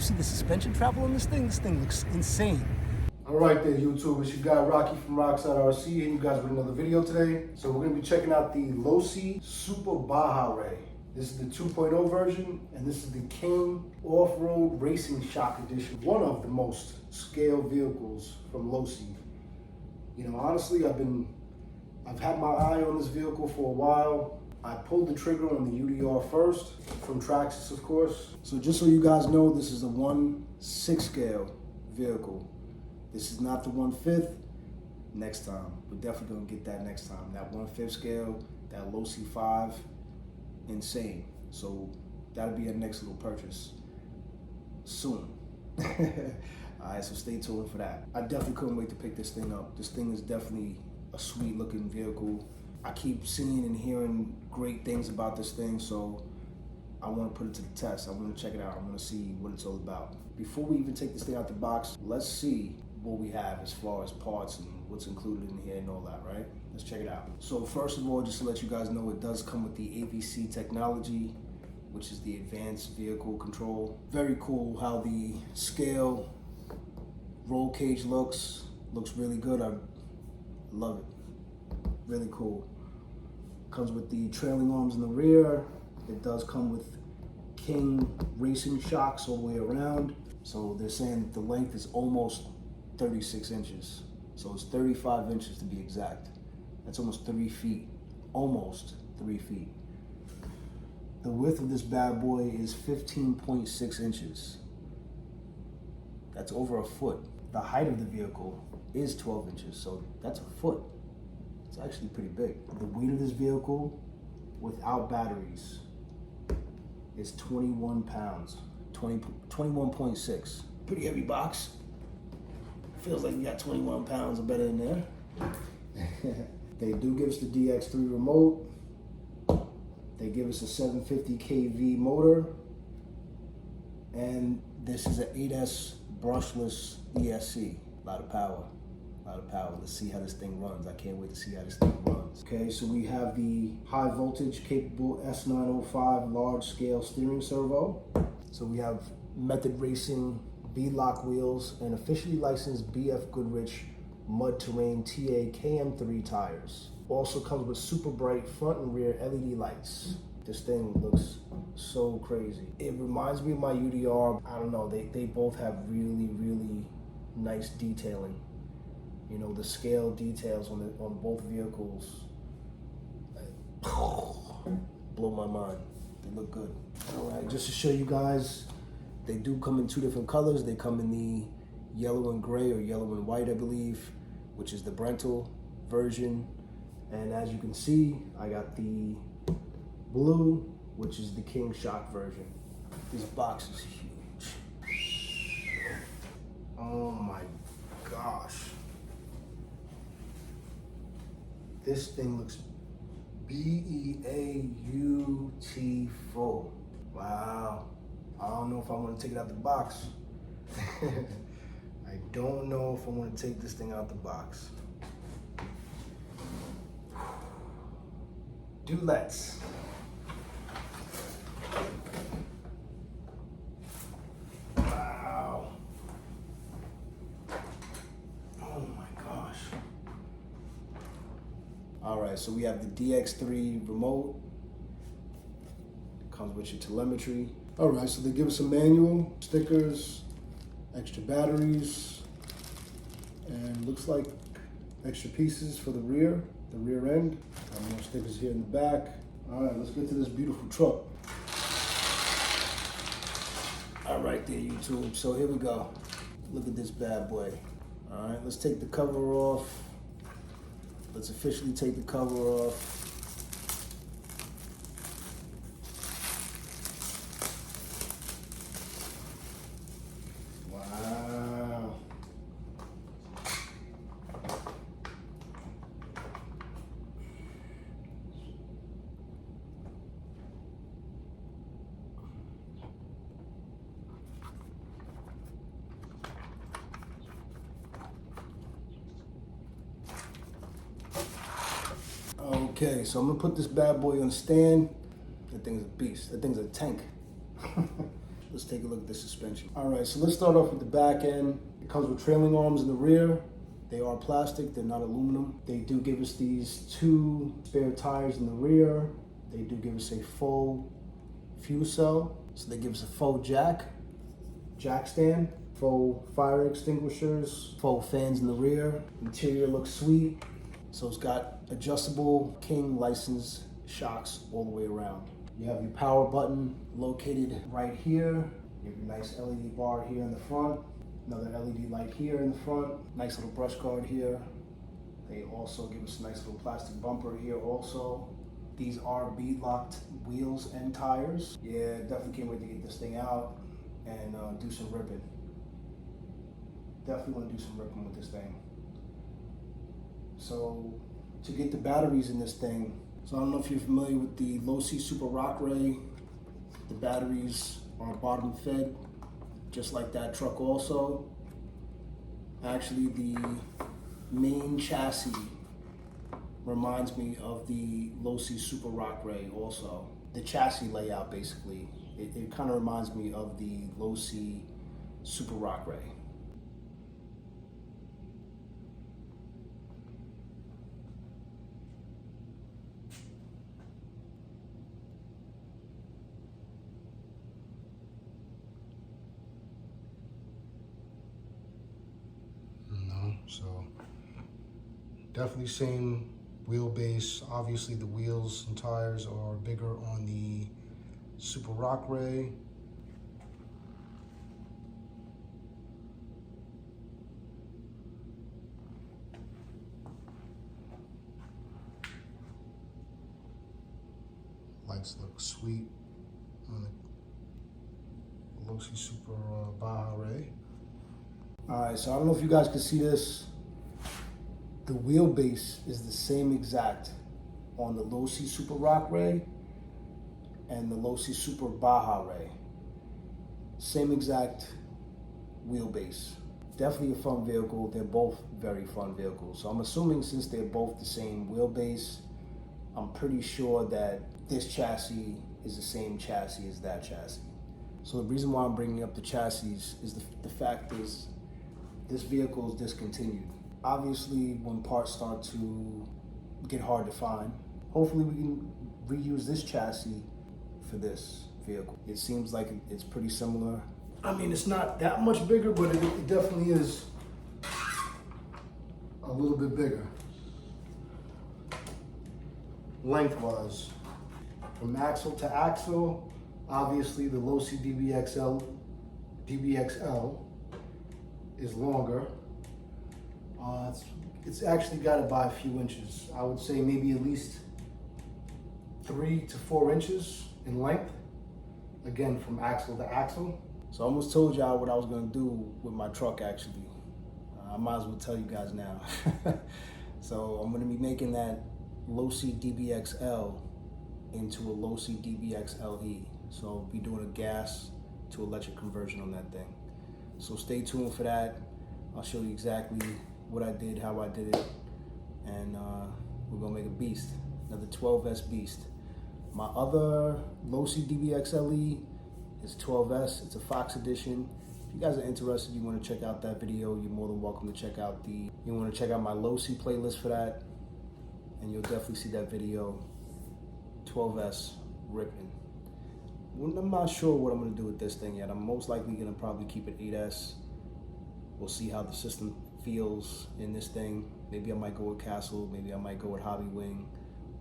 see the suspension travel on this thing? This thing looks insane. All right there, YouTube. It's your guy Rocky from Rockside RC, and you guys with another video today. So we're gonna be checking out the Losi Super Baja Ray. This is the 2.0 version, and this is the King Off-Road Racing Shock Edition. One of the most scaled vehicles from Losi. You know, honestly, I've had my eye on this vehicle for a while. I pulled the trigger on the UDR first, from Traxxas, of course. So just so you guys know, this is a 1/6 scale vehicle. This is not the 1/5. Next time, we're definitely gonna get that next time. That 1/5 scale, that Losi 5, insane. So that'll be our next little purchase soon. All right, so stay tuned for that. I definitely couldn't wait to pick this thing up. This thing is definitely a sweet looking vehicle. I keep seeing and hearing great things about this thing, so I want to put it to the test. I want to check it out. I want to see what it's all about. Before we even take this thing out the box, let's see what we have as far as parts and what's included in here and all that, right? Let's check it out. So first of all, just to let you guys know, it does come with the AVC technology, which is the Advanced Vehicle Control. Very cool how the scale roll cage looks really good. I love it. Really cool. Comes with the trailing arms in the rear. It does come with King Racing shocks all the way around. So they're saying the length is almost 36 inches. So it's 35 inches to be exact. That's almost 3 feet, almost 3 feet. The width of this bad boy is 15.6 inches. That's over a foot. The height of the vehicle is 12 inches, so that's a foot. It's actually pretty big. The weight of this vehicle without batteries is 21 pounds, 21.6. Pretty heavy box. Feels like we got 21 pounds or better in there. They do give us the DX3 remote. They give us a 750 kV motor. And this is an 8S brushless ESC. A lot of power. A lot of power. Let's see how this thing runs. I can't wait to see how this thing runs. Okay, so we have the high voltage capable S905 large scale steering servo. So we have Method Racing B-Lock wheels and officially licensed BF Goodrich Mud Terrain TA KM3 tires. Also comes with super bright front and rear LED lights. This thing looks so crazy. It reminds me of my UDR. I don't know, they both have really, really nice detailing. You know, the scale details on both vehicles blow my mind. They look good. All right, just to show you guys, they do come in 2 different colors. They come in the yellow and gray, or yellow and white, I believe, which is the Brental version. And as you can see, I got the blue, which is the King Shock version. This box is huge. Oh my gosh. This thing looks beautiful. Wow. I don't know if I want to take it out the box. I don't know if I want to take this thing out the box. Do let's. Wow. Oh my gosh. All right, so we have the DX3 remote. Comes with your telemetry. All right, so they give us a manual, stickers, extra batteries, and looks like extra pieces for the rear end. Got more stickers here in the back. All right, let's get to this beautiful truck. All right there, YouTube. So here we go. Look at this bad boy. All right, let's take the cover off. Let's officially take the cover off. Wow. Okay, so I'm gonna put this bad boy on the stand. That thing's a beast. That thing's a tank. Let's let's take a look at the suspension. All right, so let's start off with the back end. It comes with trailing arms in the rear. They are plastic, they're not aluminum. They do give us these 2 spare tires in the rear. They do give us a full fuel cell. So they give us a faux jack stand, faux fire extinguishers, faux fans in the rear. Interior looks sweet. So it's got adjustable King license shocks all the way around. You have your power button located right here. You have your nice LED bar here in the front. Another LED light here in the front. Nice little brush guard here. They also give us a nice little plastic bumper here also. These are bead locked wheels and tires. Yeah, definitely can't wait to get this thing out and do some ripping. Definitely want to do some ripping with this thing. So to get the batteries in this thing, so I don't know if you're familiar with the Losi Super Rock Ray. The batteries are bottom fed, just like that truck also. Actually, the main chassis reminds me of the Losi Super Rock Ray also. The chassis layout, basically, it kind of reminds me of the Losi Super Rock Ray. So definitely same wheelbase. Obviously the wheels and tires are bigger on the Super Rock Ray. Lights look sweet on the Losi Super Baja Ray. All right, so I don't know if you guys can see this. The wheelbase is the same exact on the Losi Super Rock Ray and the Losi Super Baja Ray. Same exact wheelbase. Definitely a fun vehicle. They're both very fun vehicles. So I'm assuming since they're both the same wheelbase, I'm pretty sure that this chassis is the same chassis as that chassis. So the reason why I'm bringing up the chassis is the fact is this vehicle is discontinued. Obviously, when parts start to get hard to find, hopefully we can reuse this chassis for this vehicle. It seems like it's pretty similar. I mean, it's not that much bigger, but it definitely is a little bit bigger. Lengthwise, from axle to axle, obviously the Losi DBXL is longer. It's actually got it by a few inches. I would say maybe at least 3 to 4 inches in length. Again, from axle to axle. So I almost told y'all what I was gonna do with my truck actually. I might as well tell you guys now. So I'm gonna be making that Losi DBXL into a Losi DBXLE. So I'll be doing a gas to electric conversion on that thing. So stay tuned for that. I'll show you exactly what I did, how I did it, and we're gonna make a beast, another 12S beast. My other Losi DBXLE is 12S, it's a Fox edition. If you guys are interested, you wanna check out that video, you're more than welcome to check out my Losi playlist for that, and you'll definitely see that video, 12S ripping. I'm not sure what I'm gonna do with this thing yet. I'm most likely gonna probably keep it 8S. We'll see how the system feels in this thing. Maybe I might go with Castle, maybe I might go with Hobby Wing.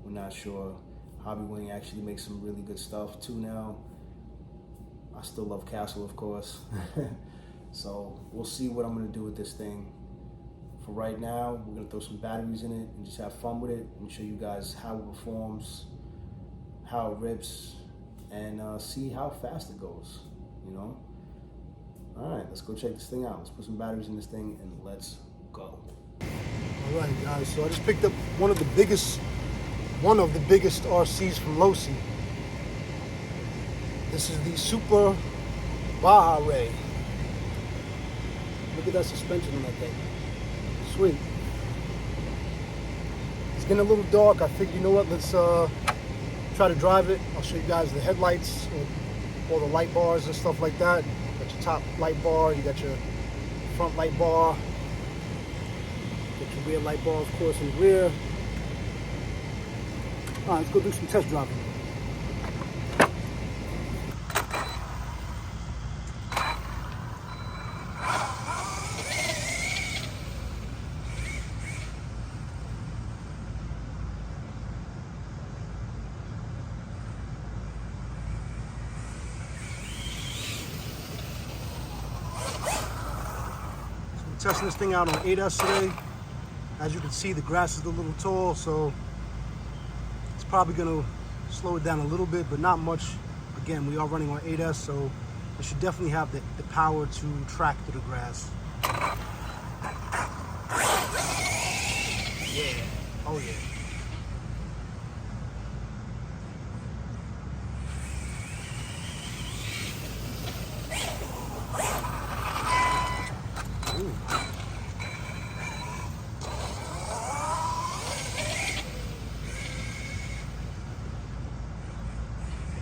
We're not sure. Hobby Wing actually makes some really good stuff too now. I still love Castle, of course. So we'll see what I'm gonna do with this thing. For right now, we're gonna throw some batteries in it and just have fun with it and show you guys how it performs, how it rips, and see how fast it goes, you know? All right, let's go check this thing out. Let's put some batteries in this thing and let's go. All right, guys, so I just picked up one of the biggest RCs from Losi. This is the Super Baja Ray. Look at that suspension on that thing. Sweet. It's getting a little dark. I figured, you know what, let's try to drive it. I'll show you guys the headlights all the light bars and stuff like that. You got your top light bar, you got your front light bar, got your rear light bar, of course, in the rear. All right, let's go do some test driving. Testing this thing out on 8S today. As you can see, the grass is a little tall, so it's probably gonna slow it down a little bit, but not much. Again, we are running on 8S, so it should definitely have the power to track through the grass. Yeah, oh yeah.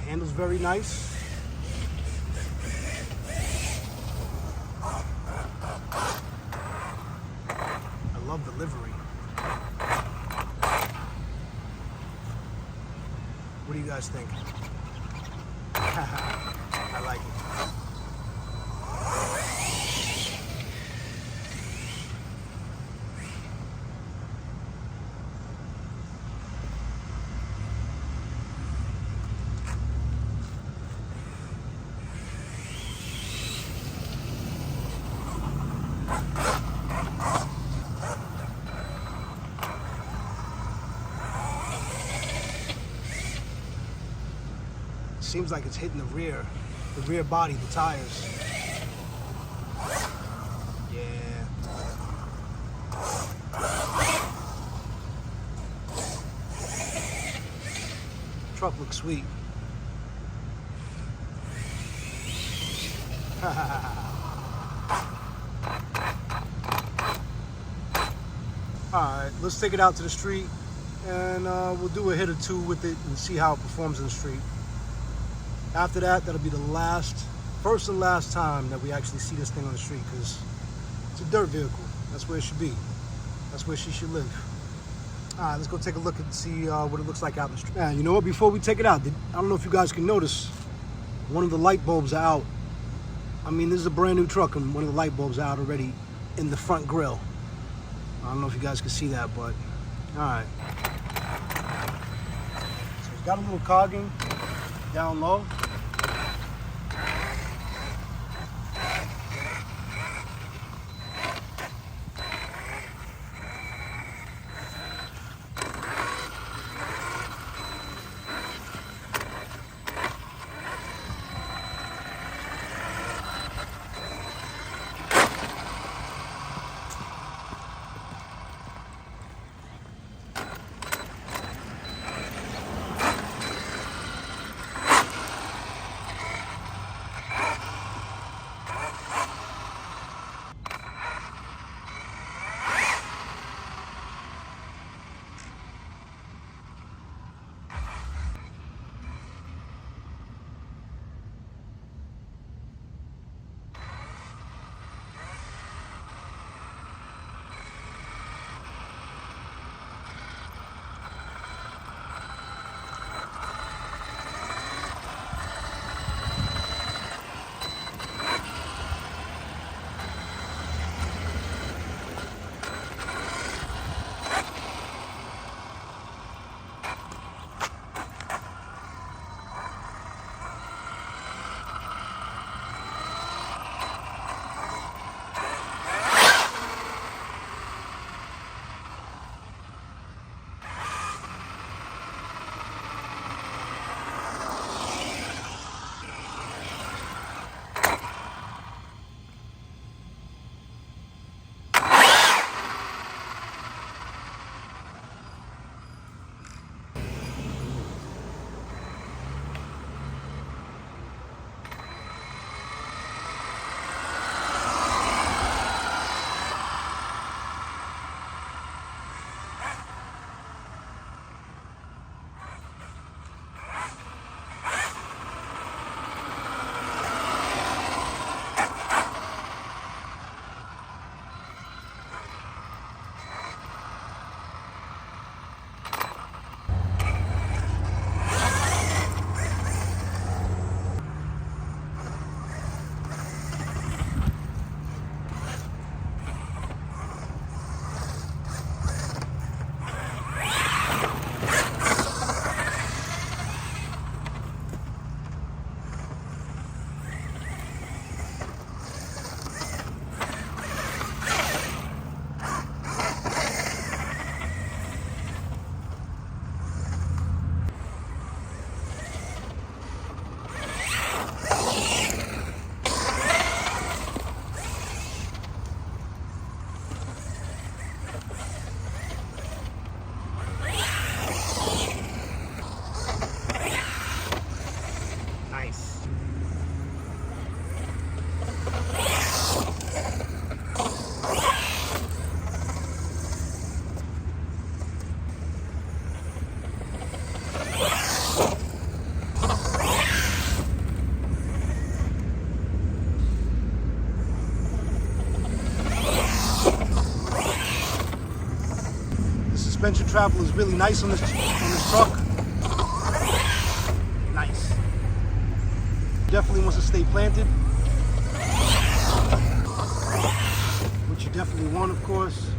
Handle's very nice. I love the livery. What do you guys think? I like it. Seems like it's hitting the rear body, the tires. Yeah. Truck looks sweet. Alright, let's take it out to the street and we'll do a hit or two with it and see how it performs in the street. After that, that'll be the first and last time that we actually see this thing on the street, because it's a dirt vehicle. That's where it should be. That's where she should live. All right, let's go take a look and see what it looks like out in the street. Man, you know what? Before we take it out, I don't know if you guys can notice, one of the light bulbs are out. I mean, this is a brand new truck, and one of the light bulbs are out already in the front grille. I don't know if you guys can see that, but all right. So it's got a little cogging down low. suspension travel is really nice on this truck. Nice. Definitely wants to stay planted, which you definitely want, of course.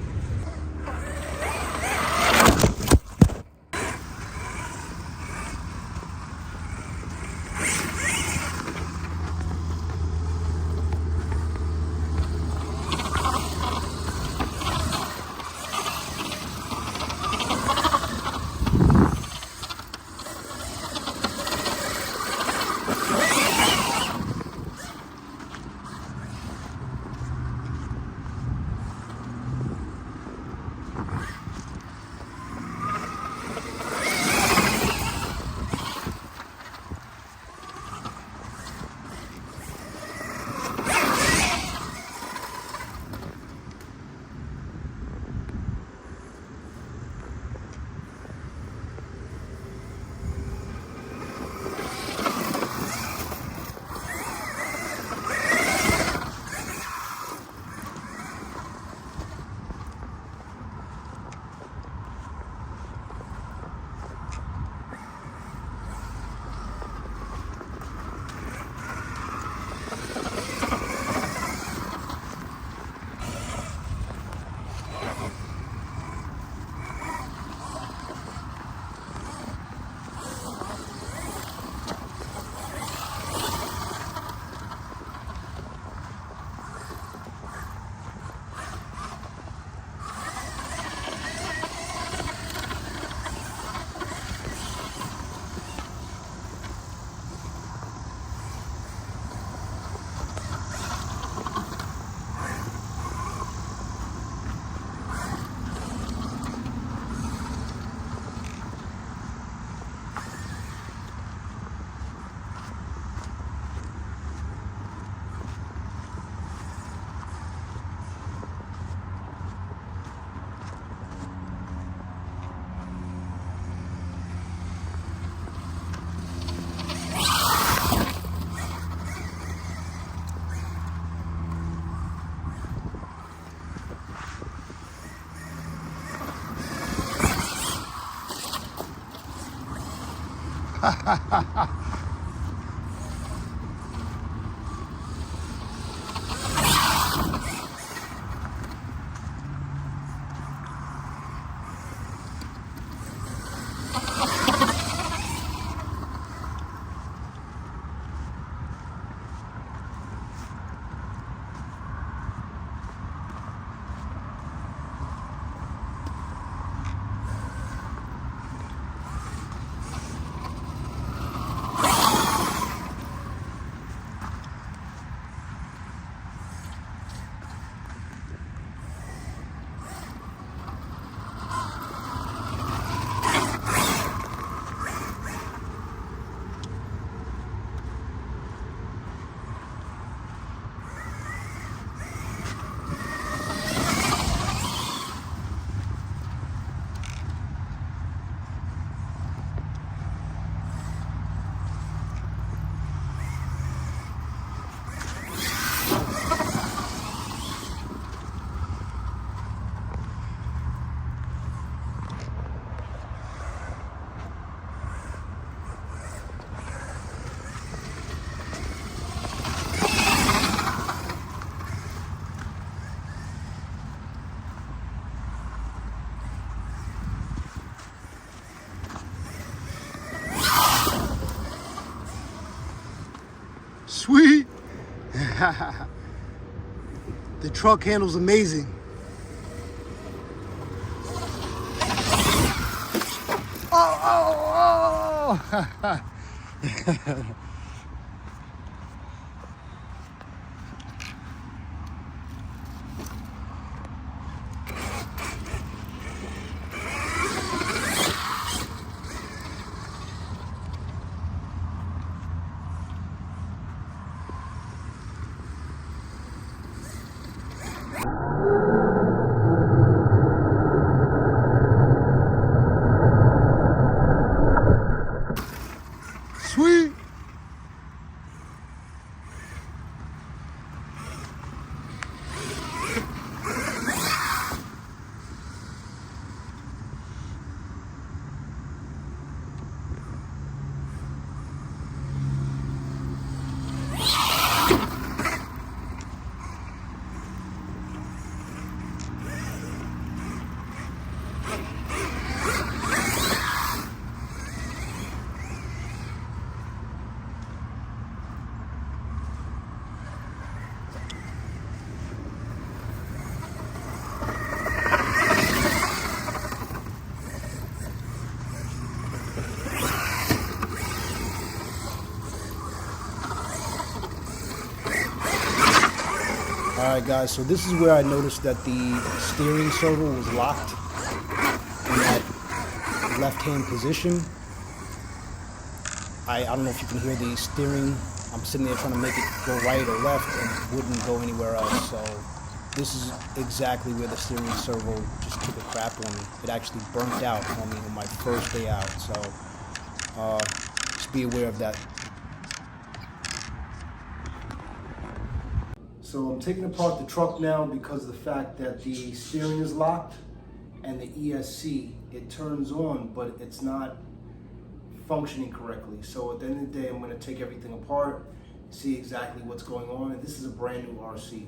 Sweet. The truck handles amazing. Oh, oh, oh. Sweet. Alright guys, so this is where I noticed that the steering servo was locked in that left-hand position. I don't know if you can hear the steering. I'm sitting there trying to make it go right or left and it wouldn't go anywhere else. So this is exactly where the steering servo just took a crap on me. It actually burnt out on me on my first day out. So just be aware of that. So I'm taking apart the truck now because of the fact that the steering is locked and the ESC, it turns on, but it's not functioning correctly. So at the end of the day, I'm going to take everything apart, see exactly what's going on. And this is a brand new RC.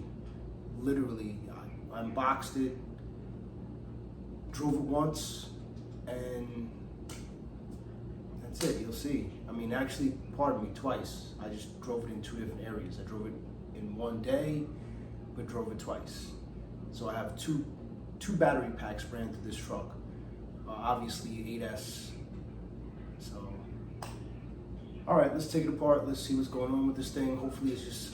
Literally, I unboxed it, drove it once, and that's it. You'll see. I mean, actually, pardon me, twice. I just drove it in two different areas. I drove it in one day, but drove it twice. So I have two battery packs ran through this truck. Obviously 8S. So, all right, let's take it apart. Let's see what's going on with this thing. Hopefully it's just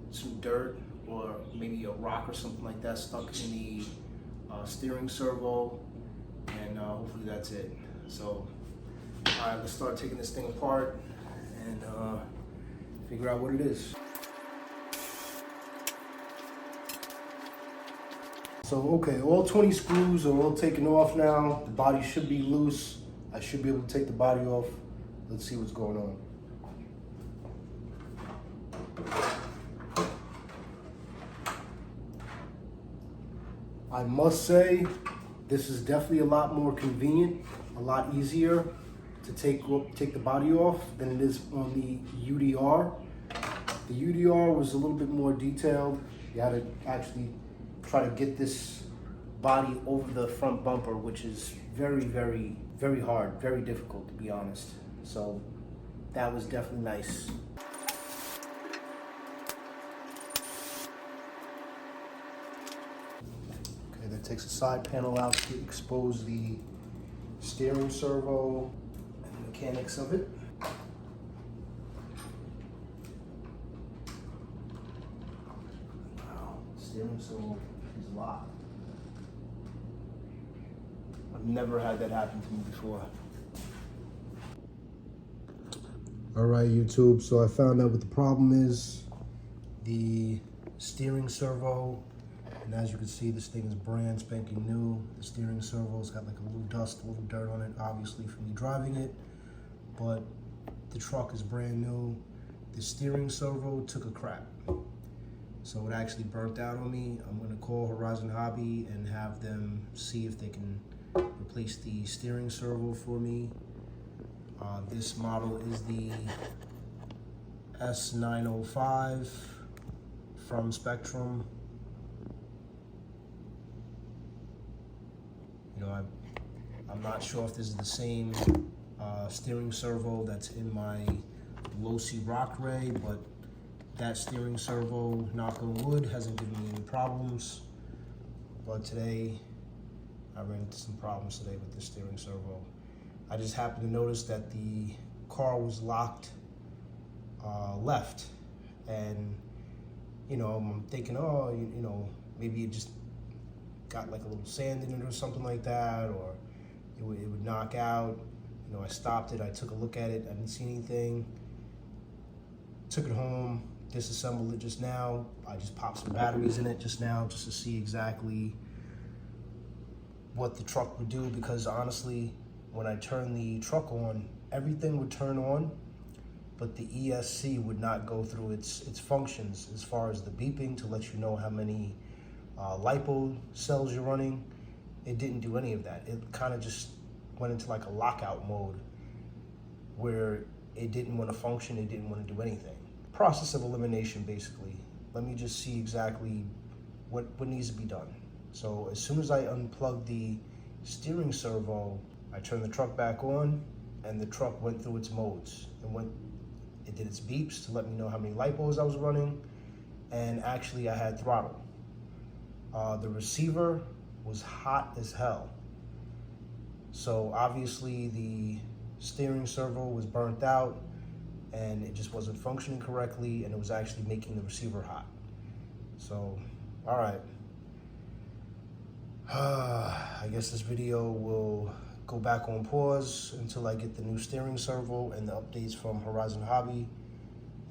some dirt or maybe a rock or something like that stuck in the steering servo, and hopefully that's it. So, all right, let's start taking this thing apart and figure out what it is. So, okay, all 20 screws are all taken off now. The body should be loose. I should be able to take the body off. Let's see what's going on. I must say, this is definitely a lot more convenient, a lot easier to take the body off than it is on the UDR. The UDR was a little bit more detailed. You had to actually try to get this body over the front bumper, which is very, very, very hard, very difficult to be honest. So that was definitely nice. Okay, that takes the side panel out to expose the steering servo and the mechanics of it. Wow, steering servo is locked. I've never had that happen to me before. All right, YouTube, so I found out what the problem is. The steering servo, and as you can see, this thing is brand spanking new. The steering servo's got like a little dust, a little dirt on it, obviously from me driving it, but the truck is brand new. The steering servo took a crap. So it actually burnt out on me. I'm gonna call Horizon Hobby and have them see if they can replace the steering servo for me. This model is the S905 from Spectrum. You know, I'm not sure if this is the same steering servo that's in my Losi Rock Ray, but that steering servo, knock on wood, hasn't given me any problems. But today, I ran into some problems today with the steering servo. I just happened to notice that the car was locked left, and you know, I'm thinking, oh, you know, maybe it just got like a little sand in it or something like that, or it would knock out. You know, I stopped it, I took a look at it, I didn't see anything. Took it home, disassembled it just now. I just popped some batteries in it just now just to see exactly what the truck would do, because honestly, when I turned the truck on, everything would turn on, but the ESC would not go through its functions as far as the beeping to let you know how many LiPo cells you're running. It didn't do any of that. It kind of just went into like a lockout mode where it didn't want to function, it didn't want to do anything. Process of elimination, basically. Let me just see exactly what needs to be done. So as soon as I unplugged the steering servo, I turned the truck back on, and the truck went through its modes. It did its beeps to let me know how many LiPos I was running, and actually I had throttle. The receiver was hot as hell. So obviously the steering servo was burnt out, and it just wasn't functioning correctly, and it was actually making the receiver hot. So All right. I guess this video will go back on pause until I get the new steering servo and the updates from Horizon Hobby,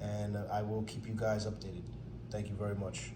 and I will keep you guys updated. Thank you very much.